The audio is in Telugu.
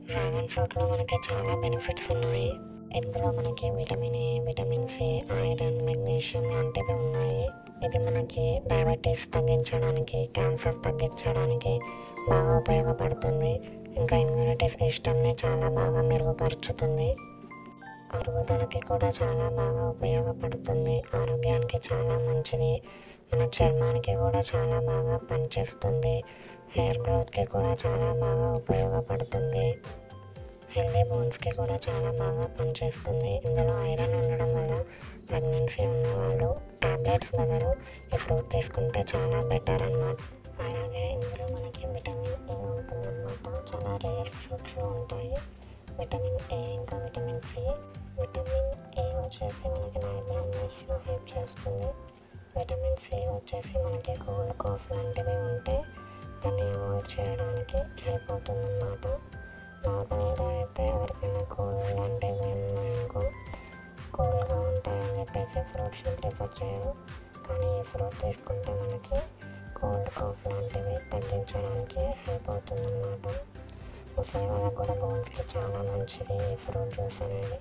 డ్రాగన్ ఫ్రూట్లో మనకి చాలా బెనిఫిట్స్ ఉన్నాయి. ఇందులో మనకి vitamin A, vitamin C, iron, magnesium లాంటివి ఉన్నాయి. ఇది మనకి డయాబెటీస్ తగ్గించడానికి, క్యాన్సర్ తగ్గించడానికి బాగా ఉపయోగపడుతుంది. ఇంకా ఇమ్యూనిటీ సిస్టమ్ని చాలా బాగా మెరుగుపరుచుతుంది. అరుగుదలకి కూడా చాలా బాగా ఉపయోగపడుతుంది. ఆరోగ్యానికి చాలా మంచిది. మన చర్మానికి కూడా చాలా బాగా పనిచేస్తుంది. హెయిర్ గ్రోత్కి కూడా చాలా బాగా ఉపయోగపడుతుంది. హెల్దీ బోన్స్కి కూడా చాలా బాగా పనిచేస్తుంది. ఇందులో ఐరన్ ఉండడం వల్ల ప్రెగ్నెన్సీ ఉన్నవాళ్ళు టాబ్లెట్స్ బదులు ఈ ఫ్రూట్ తీసుకుంటే చాలా బెటర్ అన్నమాట. అలాగే ఇందులో మనకి విటమిన్ ఏ ఉంటుందన్నమాట. చాలా రేర్ ఫ్రూట్స్లో ఉంటాయి విటమిన్ ఏ ఇంకా విటమిన్ సి. విటమిన్ ఏ వచ్చేసి మనకి నైబ్రాండ్నెస్లో హెల్ప్ చేస్తుంది. విటమిన్ సి వచ్చేసి మనకి కోల్డ్ కాఫ్ లాంటివి ఉంటే దాన్ని అవాయిడ్ చేయడానికి హెల్ప్ అవుతుందన్నమాట. నార్మల్గా అయితే ఎవరికైనా కోల్డ్ లాంటివి ఉన్నాయనుకో, కూల్గా ఉంటాయని చెప్పేసి ఫ్రూట్స్ని ప్రిఫర్ చేయరు. కానీ ఈ ఫ్రూట్ తీసుకుంటే మనకి కోల్డ్ కాఫ్ లాంటివి తగ్గించడానికి హెల్ప్ అవుతుందన్నమాట. ముసలి వాళ్ళకు కూడా బోన్స్కి చాలా మంచిది ఈ ఫ్రూట్ జ్యూస్ అనేది.